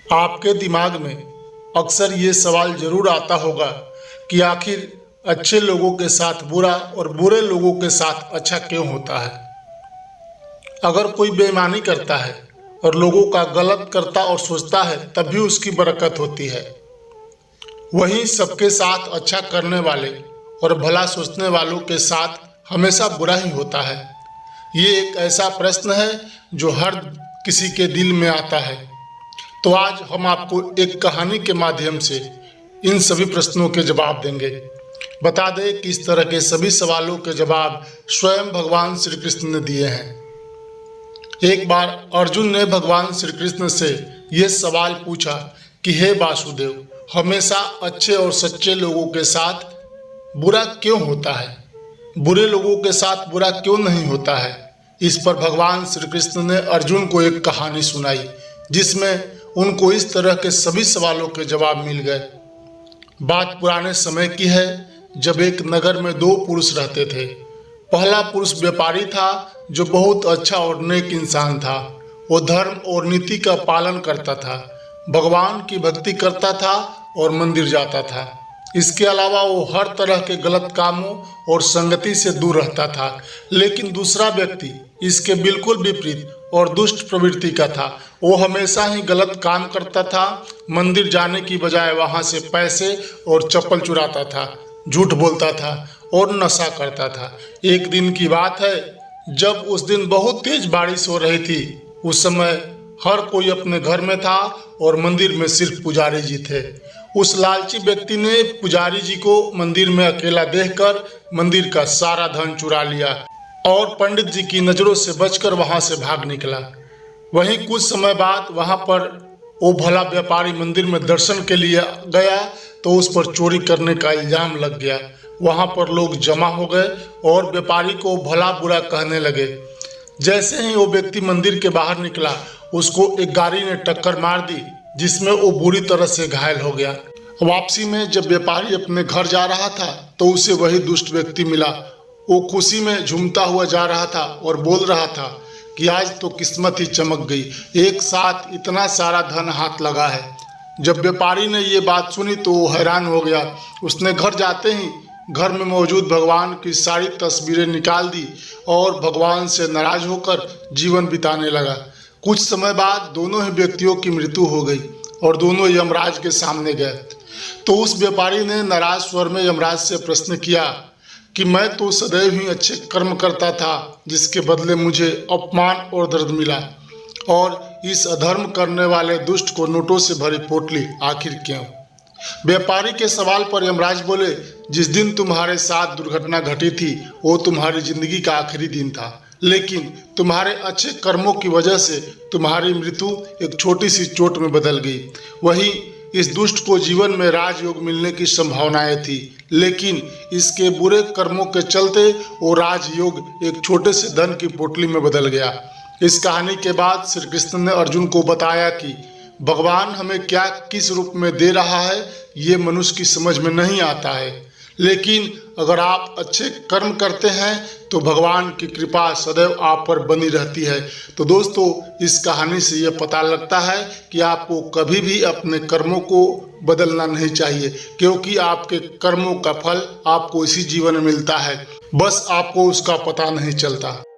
आपके दिमाग में अक्सर ये सवाल जरूर आता होगा कि आखिर अच्छे लोगों के साथ बुरा और बुरे लोगों के साथ अच्छा क्यों होता है। अगर कोई बेईमानी करता है और लोगों का गलत करता और सोचता है तब भी उसकी बरकत होती है, वहीं सबके साथ अच्छा करने वाले और भला सोचने वालों के साथ हमेशा बुरा ही होता है। ये एक ऐसा प्रश्न है जो हर किसी के दिल में आता है। तो आज हम आपको एक कहानी के माध्यम से इन सभी प्रश्नों के जवाब देंगे। बता दें कि इस तरह के सभी सवालों के जवाब स्वयं भगवान श्री कृष्ण ने दिए हैं। एक बार अर्जुन ने भगवान श्री कृष्ण से यह सवाल पूछा कि हे वासुदेव, हमेशा अच्छे और सच्चे लोगों के साथ बुरा क्यों होता है, बुरे लोगों के साथ बुरा क्यों नहीं होता है। इस पर भगवान श्री कृष्ण ने अर्जुन को एक कहानी सुनाई जिसमें उनको इस तरह के सभी सवालों के जवाब मिल गए। बात पुराने समय की है, जब एक नगर में दो पुरुष रहते थे। पहला पुरुष व्यापारी था जो बहुत अच्छा और नेक इंसान था। वो धर्म और नीति का पालन करता था, भगवान की भक्ति करता था और मंदिर जाता था। इसके अलावा वो हर तरह के गलत कामों और संगति से दूर रहता था। लेकिन दूसरा व्यक्ति इसके बिल्कुल विपरीत और दुष्ट प्रवृत्ति का था। वो हमेशा ही गलत काम करता था, मंदिर जाने की बजाय वहां से पैसे और चप्पल चुराता था, झूठ बोलता था और नशा करता था। एक दिन की बात है, जब उस दिन बहुत तेज बारिश हो रही थी। उस समय हर कोई अपने घर में था और मंदिर में सिर्फ पुजारी जी थे। उस लालची व्यक्ति ने पुजारी जी को मंदिर में अकेला देखकर मंदिर का सारा धन चुरा लिया और पंडित जी की नजरों से बचकर वहां से भाग निकला। वहीं कुछ समय बाद वहां पर वो भला व्यापारी मंदिर में दर्शन के लिए गया तो उस पर चोरी करने का इल्जाम लग गया। वहां पर लोग जमा हो गए और व्यापारी को भला बुरा कहने लगे। जैसे ही वो व्यक्ति मंदिर के बाहर निकला, उसको एक गाड़ी ने टक्कर मार दी जिसमें वो बुरी तरह से घायल हो गया। वापसी में जब व्यापारी अपने घर जा रहा था तो उसे वही दुष्ट व्यक्ति मिला। वो खुशी में झूमता हुआ जा रहा था और बोल रहा था कि आज तो किस्मत ही चमक गई, एक साथ इतना सारा धन हाथ लगा है। जब व्यापारी ने ये बात सुनी तो वो हैरान हो गया। उसने घर जाते ही घर में मौजूद भगवान की सारी तस्वीरें निकाल दी और भगवान से नाराज होकर जीवन बिताने लगा। कुछ समय बाद दोनों ही व्यक्तियों की मृत्यु हो गई और दोनों यमराज के सामने गए। तो उस व्यापारी ने नाराज स्वर में यमराज से प्रश्न किया कि मैं तो सदैव ही अच्छे कर्म करता था, जिसके बदले मुझे अपमान और दर्द मिला, और इस अधर्म करने वाले दुष्ट को नोटों से भरी पोटली आखिर क्यों। व्यापारी के सवाल पर यमराज बोले, जिस दिन तुम्हारे साथ दुर्घटना घटी थी वो तुम्हारी जिंदगी का आखिरी दिन था, लेकिन तुम्हारे अच्छे कर्मों की वजह से तुम्हारी मृत्यु एक छोटी सी चोट में बदल गई। वहीं इस दुष्ट को जीवन में राजयोग मिलने की संभावनाएं थी, लेकिन इसके बुरे कर्मों के चलते वो राजयोग एक छोटे से धन की पोटली में बदल गया। इस कहानी के बाद श्री कृष्ण ने अर्जुन को बताया कि भगवान हमें क्या किस रूप में दे रहा है ये मनुष्य की समझ में नहीं आता है, लेकिन अगर आप अच्छे कर्म करते हैं तो भगवान की कृपा सदैव आप पर बनी रहती है। तो दोस्तों, इस कहानी से ये पता लगता है कि आपको कभी भी अपने कर्मों को बदलना नहीं चाहिए, क्योंकि आपके कर्मों का फल आपको इसी जीवन में मिलता है, बस आपको उसका पता नहीं चलता।